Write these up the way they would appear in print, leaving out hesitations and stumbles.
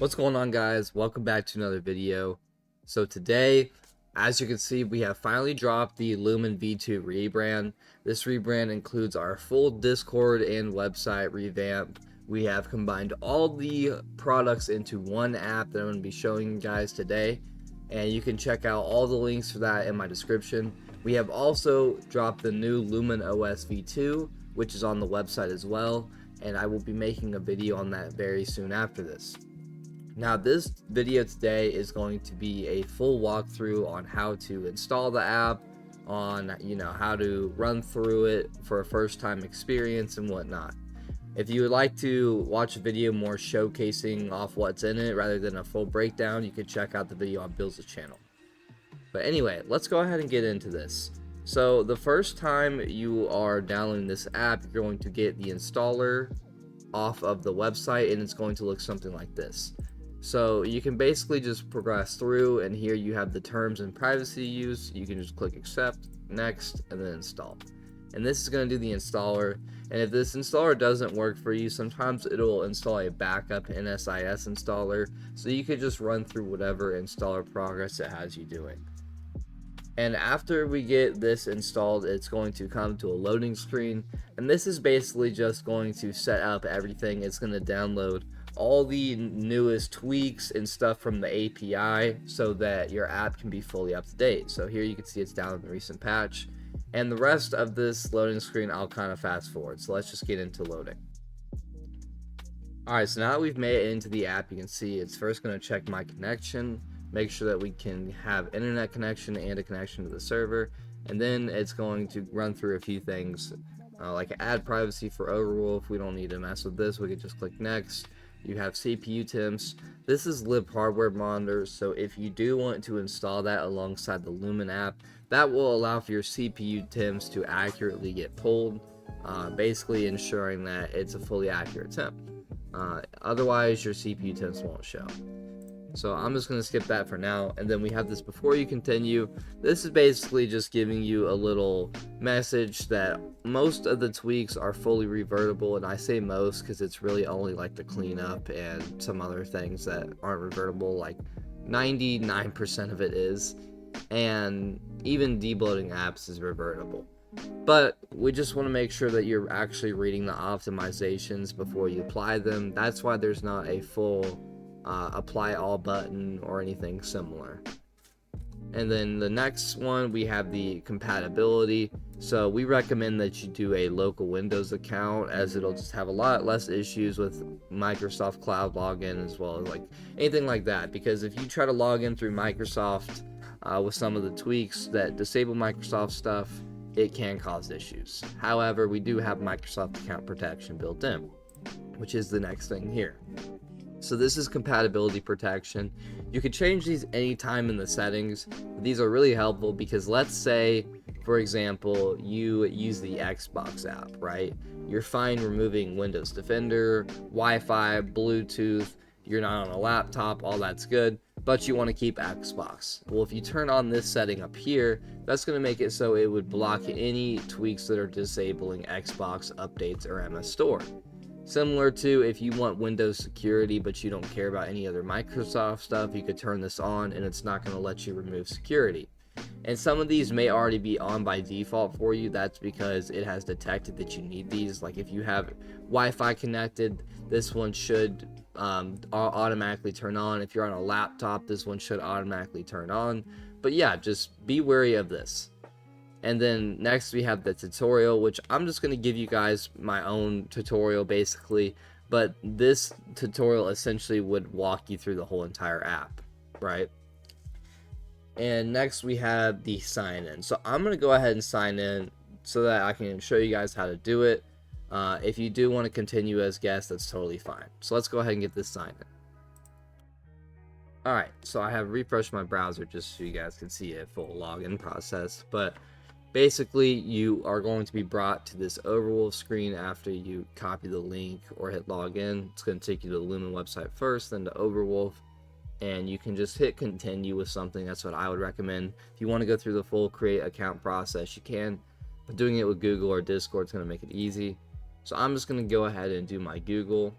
What's going on, guys? Welcome back to another video. So today, as you can see, we have finally dropped the Lumin V2 rebrand. This rebrand includes our full Discord and website revamp. We have combined all the products into one app that I'm going to be showing you guys today, and you can check out all the links for that in my description. We have also dropped the new Lumin OS V2, which is on the website as well, and I will be making a video on that very soon after this. Now, this video today is going to be a full walkthrough on how to install the app, on how to run through it for a first time experience and whatnot. If you would like to watch a video more showcasing off what's in it rather than a full breakdown, you can check out the video on Bill's channel. But anyway, let's go ahead and get into this. So the first time you are downloading this app, you're going to get the installer off of the website, and it's going to look something like this. So you can basically just progress through, and here you have the terms and privacy use. You can just click accept, next, and then install. And this is going to do the installer. And if this installer doesn't work for you, sometimes it'll install a backup NSIS installer, so you could just run through whatever installer progress it has you doing. And after we get this installed, it's going to come to a loading screen, and this is basically just going to set up everything. It's going to download all the newest tweaks and stuff from the API so that your app can be fully up to date. So here you can see it's down in the recent patch, and the rest of this loading screen I'll kind of fast forward. So let's just get into loading. Alright, so now that we've made it into the app, you can see it's first going to check my connection, make sure that we can have internet connection and a connection to the server, and then it's going to run through a few things like add privacy for Overwolf. We don't need to mess with this, we can just click next. You have CPU temps. This is lib hardware monitors, so if you do want to install that alongside the Lumin app, that will allow for your CPU temps to accurately get pulled, basically ensuring that it's a fully accurate temp. Otherwise, your CPU temps won't show. So I'm just going to skip that for now. And then we have this before you continue. This is basically just giving you a little message that most of the tweaks are fully revertible, and I say most because it's really only like the cleanup and some other things that aren't revertible. Like 99% of it is, and even debloating apps is revertible. But we just want to make sure that you're actually reading the optimizations before you apply them. That's why there's not a full apply all button or anything similar. And then the next one, we have the compatibility. So we recommend that you do a local Windows account, as it'll just have a lot less issues with Microsoft Cloud login, as well as like anything like that. Because if you try to log in through Microsoft with some of the tweaks that disable Microsoft stuff, it can cause issues. However, we do have Microsoft account protection built in, which is the next thing here. So this is compatibility protection. You can change these anytime in the settings. These are really helpful because let's say, for example, you use the Xbox app, right? You're fine removing Windows Defender, Wi-Fi, Bluetooth, you're not on a laptop, all that's good, but you want to keep Xbox. Well, if you turn on this setting up here, that's going to make it so it would block any tweaks that are disabling Xbox updates or MS Store. Similar to if you want Windows security but you don't care about any other Microsoft stuff, you could turn this on and it's not going to let you remove security. And some of these may already be on by default for you. That's because it has detected that you need these. Like if you have Wi-Fi connected, this one should automatically turn on. If you're on a laptop, this one should automatically turn on. But yeah, just be wary of this. And then next we have the tutorial, which I'm just going to give you guys my own tutorial basically, but this tutorial essentially would walk you through the whole entire app, right? And next we have the sign in. So I'm going to go ahead and sign in so that I can show you guys how to do it. If you do want to continue as guest, that's totally fine. So let's go ahead and get this sign in. Alright, so I have refreshed my browser just so you guys can see a full login process, but basically, you are going to be brought to this Overwolf screen after you copy the link or hit login. It's going to take you to the Lumin website first, then to Overwolf, and you can just hit continue with something. That's what I would recommend. If you want to go through the full create account process, you can, but doing it with Google or Discord is going to make it easy. So I'm just going to go ahead and do my Google.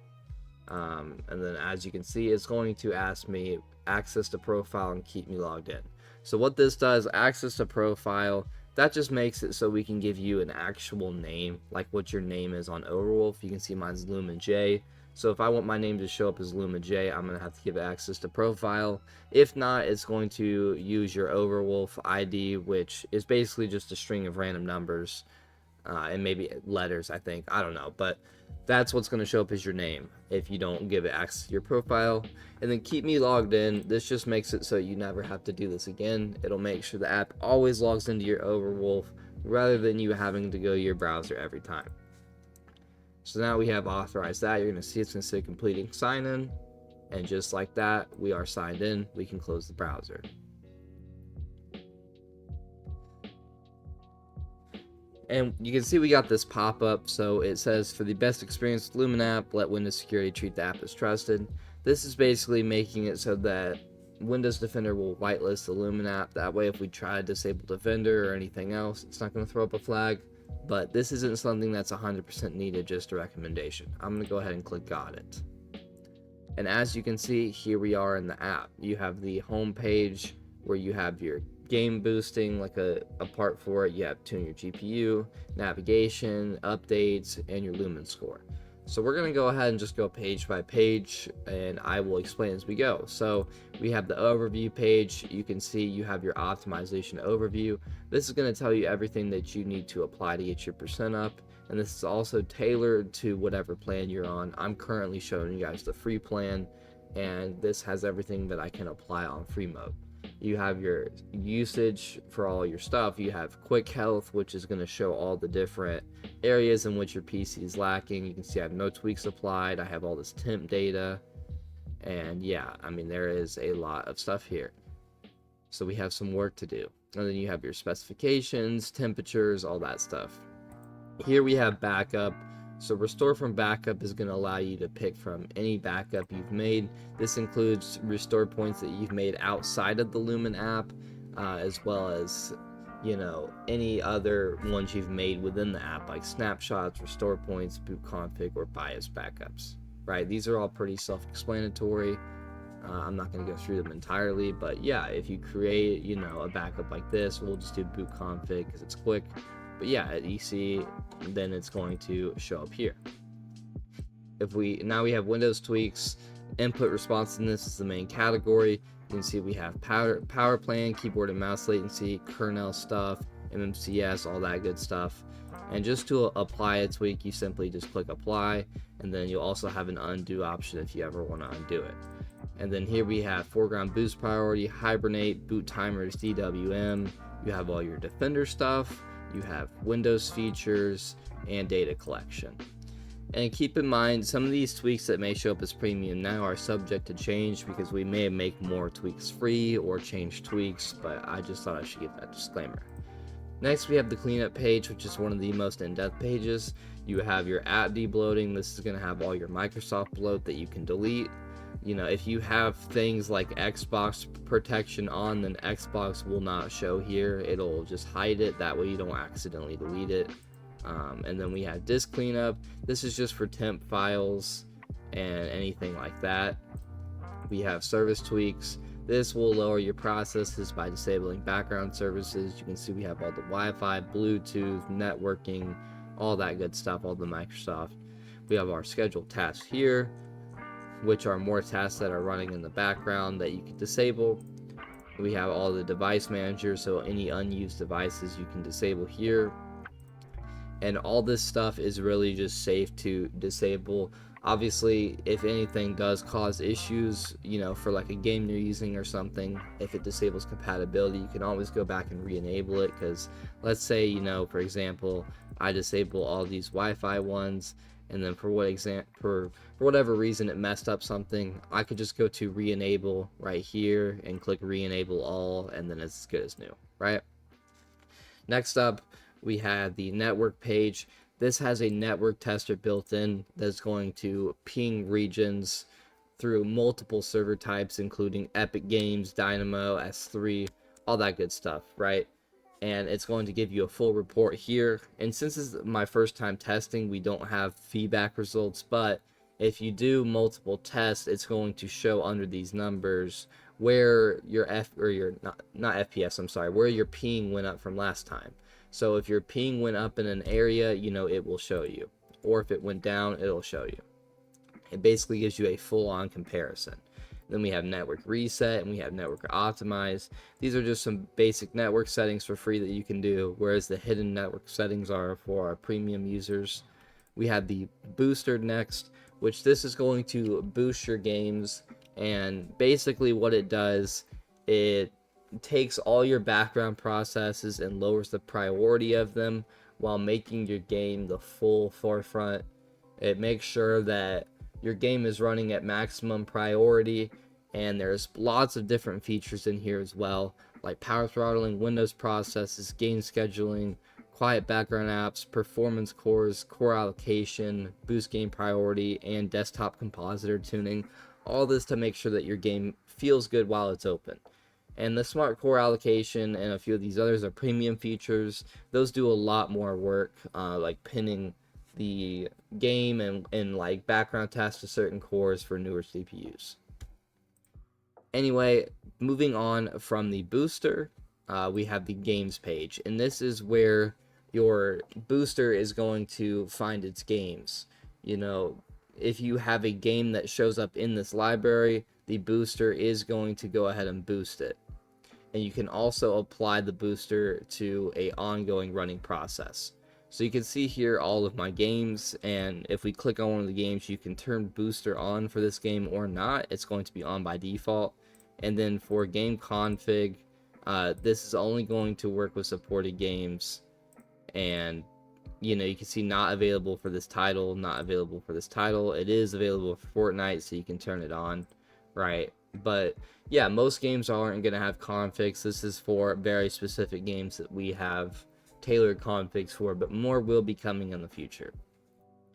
And then as you can see, it's going to ask me access to profile and keep me logged in. So what this does, access to profile, that just makes it so we can give you an actual name, like what your name is on Overwolf. You can see mine's Lumin J. So if I want my name to show up as Lumin J, I'm going to have to give access to profile. If not, it's going to use your Overwolf ID, which is basically just a string of random numbers and maybe letters, I think. I don't know, but that's what's going to show up as your name if you don't give it access to your profile. And then keep me logged in. This just makes it so you never have to do this again. It'll make sure the app always logs into your Overwolf rather than you having to go to your browser every time. So now we have authorized that. You're going to see it's going to say completing sign in, and just like that, we are signed in. We can close the browser. And you can see we got this pop-up. So it says, for the best experience with LuminApp, let Windows Security treat the app as trusted. This is basically making it so that Windows Defender will whitelist the LuminApp. That way, if we try to disable Defender or anything else, it's not going to throw up a flag. But this isn't something that's 100% needed, just a recommendation. I'm going to go ahead and click got it. And as you can see, here we are in the app. You have the home page where you have your game boosting, like a part for it. You have tune your GPU, navigation, updates, and your Lumin score. So we're going to go ahead and just go page by page, and I will explain as we go. So we have the overview page. You can see you have your optimization overview. This is going to tell you everything that you need to apply to get your percent up. And this is also tailored to whatever plan you're on. I'm currently showing you guys the free plan, and this has everything that I can apply on free mode. You have your usage for all your stuff. You have quick health, which is going to show all the different areas in which your PC is lacking. You can see I have no tweaks applied. I have all this temp data. And yeah, I mean, there is a lot of stuff here. So we have some work to do. And then you have your specifications, temperatures, all that stuff. Here we have backup. So restore from backup is going to allow you to pick from any backup you've made. This includes restore points that you've made outside of the Lumin app, as well as, you know, any other ones you've made within the app, like snapshots, restore points, boot config, or BIOS backups, right? These are all pretty self-explanatory. I'm not going to go through them entirely, but yeah, if you create, you know, a backup like this, we'll just do boot config because it's quick. But yeah, at EC, then it's going to show up here. Now we have Windows tweaks, input responsiveness is the main category. You can see we have power plan, keyboard and mouse latency, kernel stuff, MMCS, all that good stuff. And just to apply a tweak, you simply just click apply, and then you'll also have an undo option if you ever want to undo it. And then here we have foreground boost priority, hibernate, boot timers, DWM. You have all your Defender stuff. You have Windows features and data collection. And keep in mind, some of these tweaks that may show up as premium now are subject to change because we may make more tweaks free or change tweaks, but I just thought I should give that disclaimer. Next, we have the cleanup page, which is one of the most in-depth pages. You have your app debloating. This is going to have all your Microsoft bloat that you can delete. You know, if you have things like Xbox protection on, then Xbox will not show here. It'll just hide it. That way you don't accidentally delete it. And then we have disk cleanup. This is just for temp files and anything like that. We have service tweaks. This will lower your processes by disabling background services. You can see we have all the Wi-Fi, Bluetooth, networking, all that good stuff, all the Microsoft. We have our scheduled tasks here, which are more tasks that are running in the background that you can disable. We have all the device managers, so any unused devices you can disable here. And all this stuff is really just safe to disable. Obviously, if anything does cause issues, you know, for like a game you're using or something, if it disables compatibility, you can always go back and re-enable it. Because let's say, you know, for example, I disable all these Wi-Fi ones, and then for whatever reason it messed up something, I could just go to re-enable right here and click re-enable all, and then it's as good as new, right? Next up, we have the network page. This has a network tester built in that's going to ping regions through multiple server types, including Epic Games, Dynamo, S3, all that good stuff, right? And it's going to give you a full report here. And since this is my first time testing, we don't have feedback results, but If you do multiple tests, it's going to show under these numbers where your not FPS, I'm sorry, where your ping went up from last time. So if your ping went up in an area, it will show you. Or if it went down, it'll show you. It basically gives you a full-on comparison. Then we have network reset and we have network optimize. These are just some basic network settings for free that you can do, whereas the hidden network settings are for our premium users. We have the booster next, which this is going to boost your games, and basically what it does, it takes all your background processes and lowers the priority of them while making your game the full forefront. It makes sure that your game is running at maximum priority, and there's lots of different features in here as well, like power throttling, Windows processes, game scheduling, quiet background apps, performance cores, core allocation, boost game priority, and desktop compositor tuning. All this to make sure that your game feels good while it's open. And the smart core allocation and a few of these others are premium features. Those do a lot more work, like pinning the game and like background tasks to certain cores for newer CPUs. Anyway, moving on from the booster, we have the games page, and this is where your booster is going to find its games. If you have a game that shows up in this library, the booster is going to go ahead and boost it. And you can also apply the booster to a ongoing running process. So you can see here all of my games, and if we click on one of the games, you can turn booster on for this game or not. It's going to be on by default. And then for game config, this is only going to work with supported games. And you can see not available for this title, not available for this title. It is available for Fortnite, so you can turn it on, right? But yeah, most games aren't going to have configs. This is for very specific games that we have tailored configs for, but more will be coming in the future.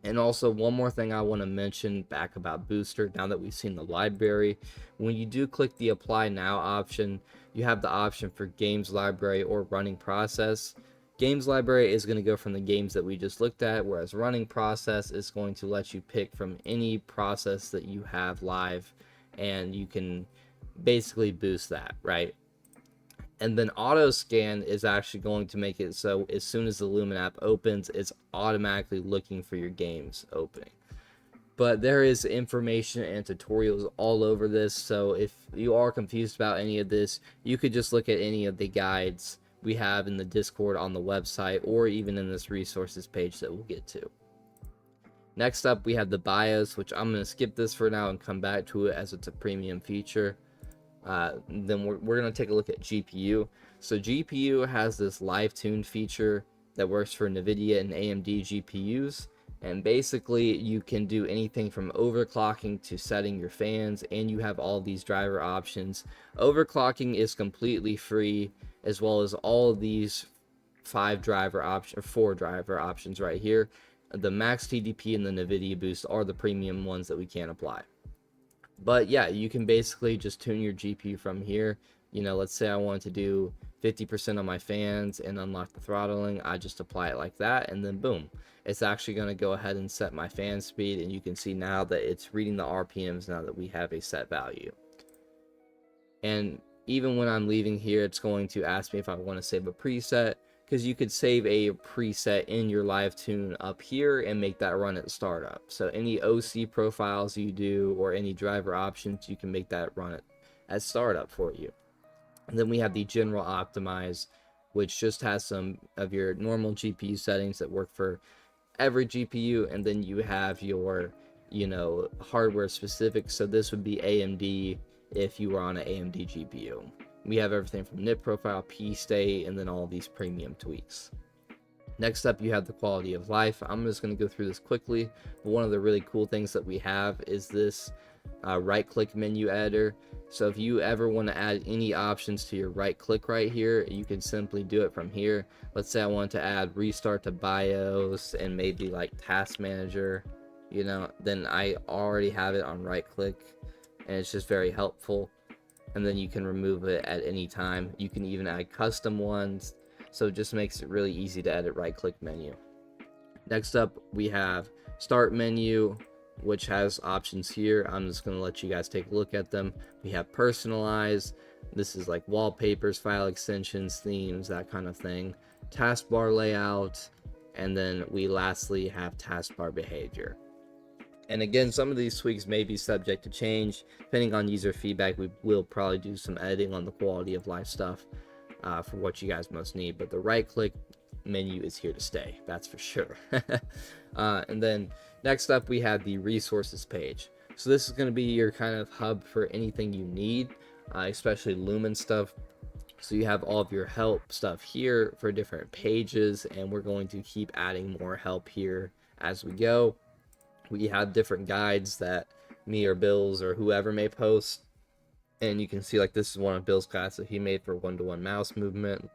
And also, one more thing I want to mention back about booster, now that we've seen the library, when you do click the apply now option, you have the option for games library or running process. Games library is going to go from the games that we just looked at, whereas running process is going to let you pick from any process that you have live, and you can basically boost that, right? And then auto scan is actually going to make it so as soon as the LuminApp opens, it's automatically looking for your games opening. But there is information and tutorials all over this, so if you are confused about any of this, you could just look at any of the guides we have in the Discord on the website, or even in this resources page that we'll get to. Next up, we have the BIOS, which I'm going to skip this for now and come back to it as it's a premium feature. Then we're going to take a look at GPU. So GPU has this live tune feature that works for NVIDIA and AMD GPUs. And basically, you can do anything from overclocking to setting your fans, and you have all these driver options. Overclocking is completely free, as well as all of these 4 driver options right here. The max TDP and the NVIDIA boost are the premium ones that we can apply. But yeah, you can basically just tune your GPU from here. Let's say I want to do 50% on my fans and unlock the throttling. I just apply it like that, and then boom, it's actually going to go ahead and set my fan speed, and you can see now that it's reading the RPMs now that we have a set value. And even when I'm leaving here, it's going to ask me if I want to save a preset, because you could save a preset in your live tune up here and make that run at startup. So any OC profiles you do or any driver options, you can make that run at startup for you. And then we have the general optimize, which just has some of your normal GPU settings that work for every GPU, and then you have your hardware specific. So this would be AMD if you were on an AMD GPU. We have everything from NIP profile, P state, and then all these premium tweaks. Next up, you have the quality of life. I'm just going to go through this quickly, but one of the really cool things that we have is this right click menu editor. So if you ever want to add any options to your right click right here, you can simply do it from here. Let's say I want to add restart to BIOS and maybe like task manager, then I already have it on right click, and it's just very helpful. And then you can remove it at any time. You can even add custom ones, so it just makes it really easy to edit right click menu. Next up, we have start menu, which has options here. I'm just going to let you guys take a look at them. We have personalize. This is like wallpapers, file extensions, themes, that kind of thing. Taskbar layout, and then we lastly have taskbar behavior. And again, some of these tweaks may be subject to change depending on user feedback. We will probably do some editing on the quality of life stuff for what you guys most need, but the right click menu is here to stay, that's for sure. And then next up we have the resources page. So this is going to be your kind of hub for anything you need, especially Lumin stuff. So you have all of your help stuff here for different pages, and we're going to keep adding more help here as we go. We have different guides that me or Bill's or whoever may post, and you can see like this is one of Bill's guides that he made for one-to-one mouse movement.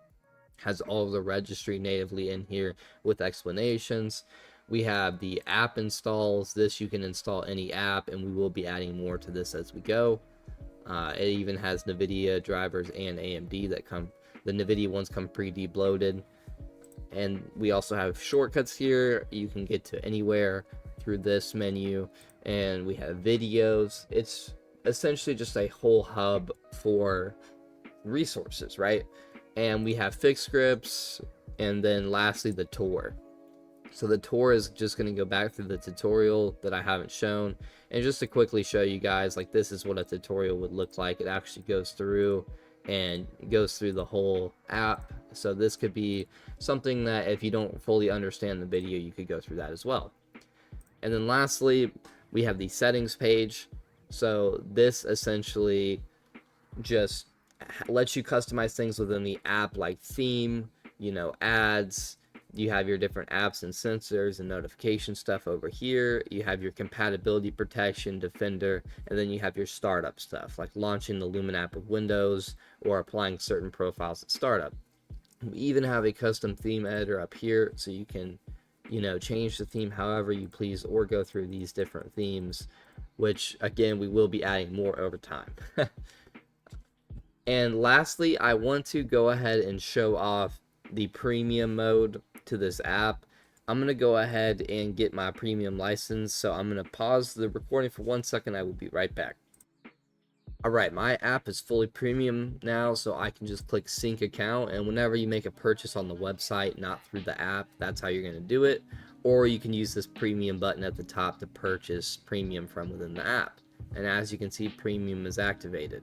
Has all of the registry natively in here with explanations. We have the app installs. This you can install any app, and we will be adding more to this as we go. It even has NVIDIA drivers and AMD that come. The NVIDIA ones come pre-debloated. And we also have shortcuts here. You can get to anywhere through this menu, and we have videos. It's essentially just a whole hub for resources, right? And we have fixed scripts, and then lastly the tour. So the tour is just going to go back through the tutorial that I haven't shown, and just to quickly show you guys, like this is what a tutorial would look like. It actually goes through the whole app. So this could be something that if you don't fully understand the video, you could go through that as well. And then lastly, we have the settings page. So this essentially just lets you customize things within the app, like theme, ads. You have your different apps and sensors and notification stuff over here. You have your compatibility protection, defender, and then you have your startup stuff, like launching the LuminApp with Windows or applying certain profiles at startup. We even have a custom theme editor up here, so you can change the theme however you please, or go through these different themes, which again we will be adding more over time. And lastly, I want to go ahead and show off the premium mode to this app. I'm going to go ahead and get my premium license, so I'm going to pause the recording for 1 second. I will be right back. Alright, my app is fully premium now, so I can just click sync account, and whenever you make a purchase on the website, not through the app, that's how you're going to do it. Or you can use this premium button at the top to purchase premium from within the app. And as you can see, premium is activated.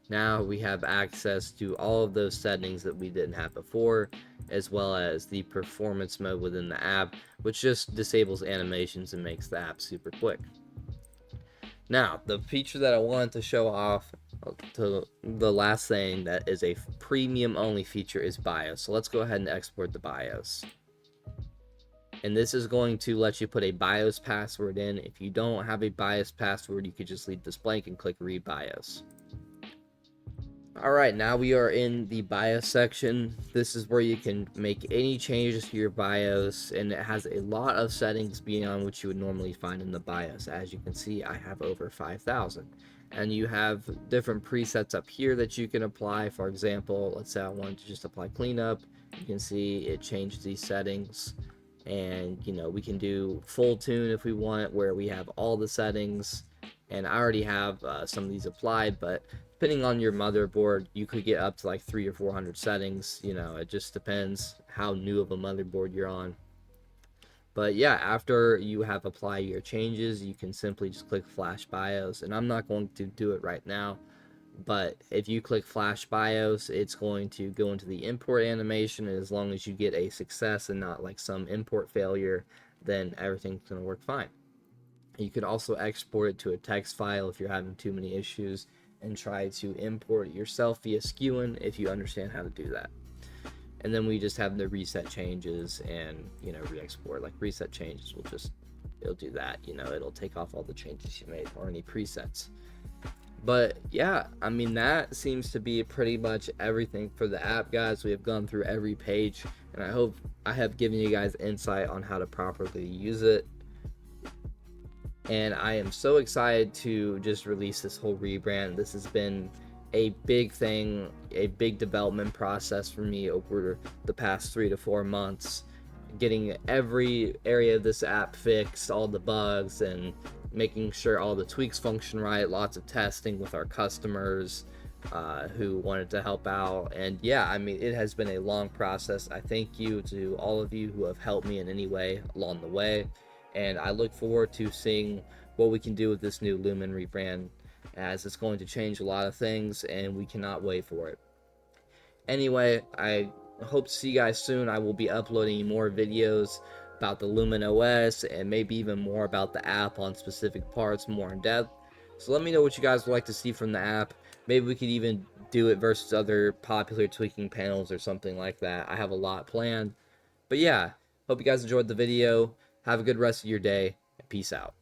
Now we have access to all of those settings that we didn't have before, as well as the performance mode within the app, which just disables animations and makes the app super quick. Now, the feature that I wanted to show off, to the last thing that is a premium only feature, is BIOS. So let's go ahead and export the BIOS. And this is going to let you put a BIOS password in. If you don't have a BIOS password, you could just leave this blank and click read BIOS. Alright, now we are in the BIOS section. This is where you can make any changes to your BIOS, and it has a lot of settings beyond what you would normally find in the BIOS. As you can see, I have over 5,000. And you have different presets up here that you can apply. For example, let's say I wanted to just apply cleanup. You can see it changed these settings. And, we can do full tune if we want, where we have all the settings. And I already have some of these applied, but depending on your motherboard, you could get up to like 300 or 400 settings. It just depends how new of a motherboard you're on. But yeah, after you have applied your changes, you can simply just click Flash BIOS. And I'm not going to do it right now, but if you click Flash BIOS, it's going to go into the import animation. And as long as you get a success and not like some import failure, then everything's going to work fine. You could also export it to a text file if you're having too many issues, and try to import it yourself via skewing if you understand how to do that. And then we just have the reset changes and re-export. Like reset changes it'll do that. It'll take off all the changes you made or any presets. But yeah, I mean, that seems to be pretty much everything for the app, guys. We have gone through every page, and I hope I have given you guys insight on how to properly use it. And I am so excited to just release this whole rebrand. This has been a big thing, a big development process for me over the past 3 to 4 months, getting every area of this app fixed, all the bugs, and making sure all the tweaks function right, lots of testing with our customers who wanted to help out. And yeah, I mean, it has been a long process. I thank you to all of you who have helped me in any way along the way. And I look forward to seeing what we can do with this new Lumin rebrand, as it's going to change a lot of things and we cannot wait for it. Anyway, I hope to see you guys soon. I will be uploading more videos about the Lumin OS and maybe even more about the app on specific parts, more in depth. So let me know what you guys would like to see from the app. Maybe we could even do it versus other popular tweaking panels or something like that. I have a lot planned. But yeah, hope you guys enjoyed the video. Have a good rest of your day. Peace out.